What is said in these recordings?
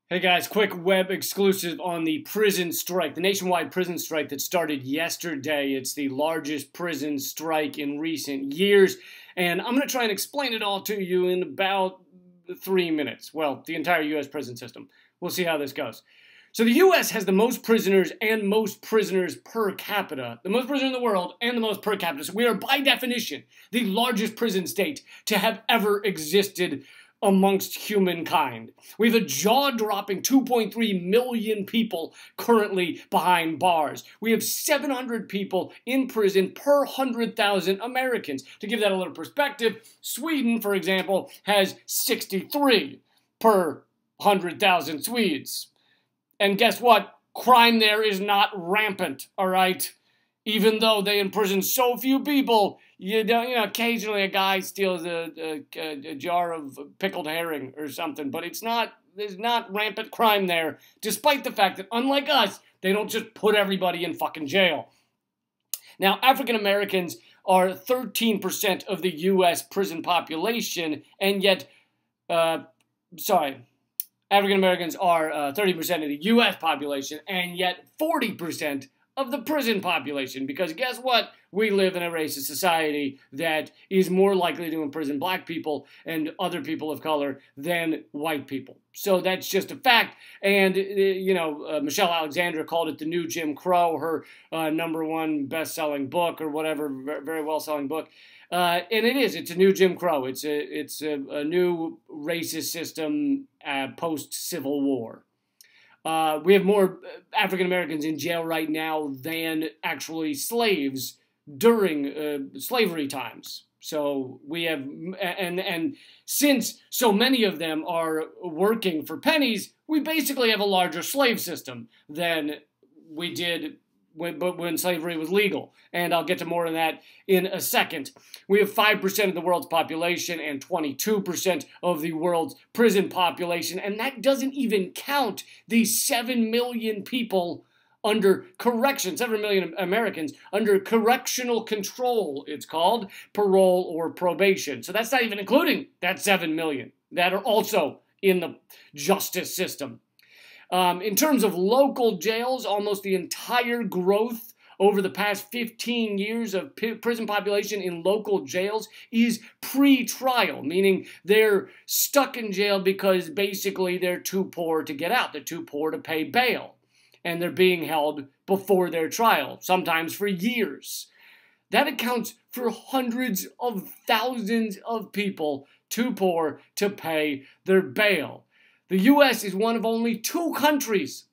Hey guys, quick web exclusive on the prison strike, the nationwide prison strike that started yesterday. It's the largest prison strike in recent years, and I'm going to try and explain it all to you in about 3 minutes. Well, the entire U.S. prison system. We'll see how this goes. So the U.S. has the most prisoners and most prisoners per capita, the most prisoners in the world and the most per capita. So we are, by definition, the largest prison state to have ever existed amongst humankind. We have a jaw-dropping 2.3 million people currently behind bars. We have 700 people in prison per 100,000 Americans. To give that a little perspective, Sweden, for example, has 63 per 100,000 Swedes. And guess what? Crime there is not rampant, all right? Even though they imprison so few people, occasionally a guy steals a jar of pickled herring or something, but there's not rampant crime there, despite the fact that, unlike us, they don't just put everybody in fucking jail. Now, African Americans are 13% of the U.S. prison population, and yet, African Americans are 30% of the U.S. population, and yet 40% of the prison population, because guess what? We live in a racist society that is more likely to imprison black people and other people of color than white people. So that's just a fact. And, Michelle Alexandra called it the new Jim Crow, her #1 best-selling book or whatever, very well-selling book. And it is. It's a new Jim Crow. It's a new racist system post-Civil War. We have more African Americans in jail right now than actually slaves during slavery times. So we have, and since so many of them are working for pennies, we basically have a larger slave system than we did when slavery was legal. And I'll get to more of that in a second. We have 5% of the world's population and 22% of the world's prison population. And that doesn't even count the 7 million people under correction, 7 million Americans under correctional control, it's called, parole or probation. So that's not even including that 7 million that are also in the justice system. In terms of local jails, almost the entire growth over the past 15 years of prison population in local jails is pre-trial, meaning they're stuck in jail because basically they're too poor to get out. They're too poor to pay bail. And they're being held before their trial, sometimes for years. That accounts for hundreds of thousands of people too poor to pay their bail. The U.S. is one of only 2 countries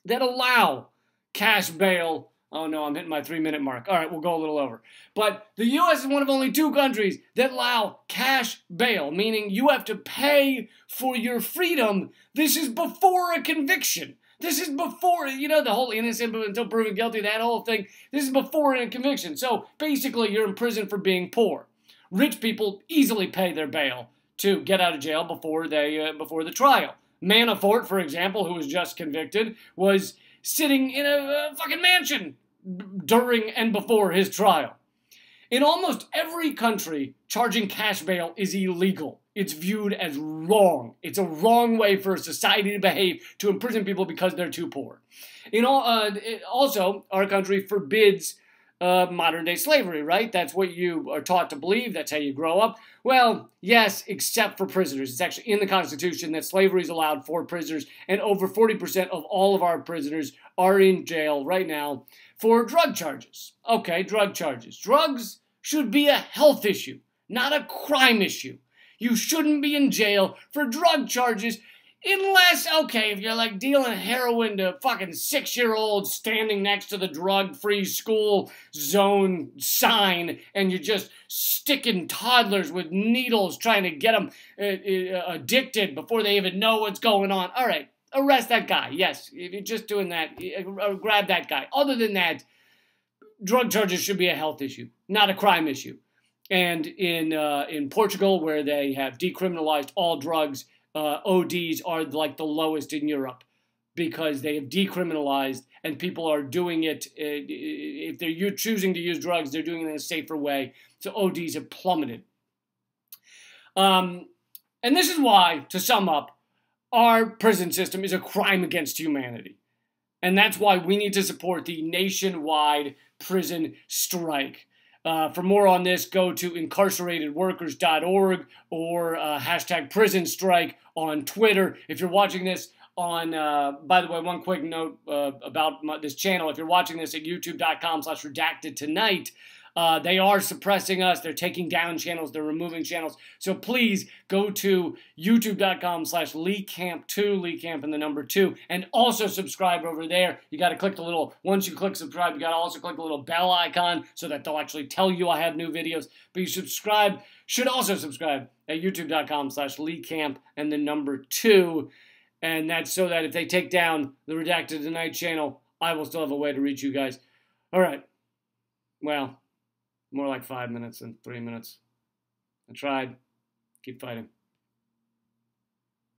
that allow cash bail. Oh no, I'm hitting my 3-minute mark. All right, we'll go a little over. But the U.S. is one of only 2 countries that allow cash bail, meaning you have to pay for your freedom. This is before a conviction. This is before, the whole innocent until proven guilty, that whole thing. This is before a conviction. So basically, you're in prison for being poor. Rich people easily pay their bail to get out of jail before the trial. Manafort, for example, who was just convicted, was sitting in a fucking mansion during and before his trial. In almost every country, charging cash bail is illegal. It's viewed as wrong. It's a wrong way for a society to behave, to imprison people because they're too poor. Also, our country forbids modern-day slavery, right? That's what you are taught to believe. That's how you grow up. Well, yes, except for prisoners. It's actually in the Constitution that slavery is allowed for prisoners, and over 40% of all of our prisoners are in jail right now for drug charges. Okay, drug charges. Drugs should be a health issue, not a crime issue. You shouldn't be in jail for drug charges unless, okay, if you're like dealing heroin to fucking 6-year-olds standing next to the drug-free school zone sign and you're just sticking toddlers with needles trying to get them addicted before they even know what's going on. All right, arrest that guy. Yes, if you're just doing that, grab that guy. Other than that, drug charges should be a health issue, not a crime issue. And in Portugal, where they have decriminalized all drugs, ODs are like the lowest in Europe because they have decriminalized and people are doing it. If they're choosing to use drugs, they're doing it in a safer way. So ODs have plummeted. And this is why, to sum up, Our prison system is a crime against humanity. And that's why we need to support the nationwide prison strike. For more on this, go to incarceratedworkers.org or hashtag prison strike on Twitter. If you're watching this on, by the way, one quick note about this channel. If you're watching this at youtube.com/redactedtonight, they are suppressing us. They're taking down channels. They're removing channels. So please go to youtube.com/LeeCamp2, LeeCamp and the number 2, and also subscribe over there. You got to click the little, once you click subscribe, you got to also click the little bell icon so that they'll actually tell you I have new videos. But you should also subscribe at youtube.com/LeeCamp and the number 2. And that's so that if they take down the Redacted Tonight channel, I will still have a way to reach you guys. All right. Well, more like 5 minutes than 3 minutes. I tried. Keep fighting.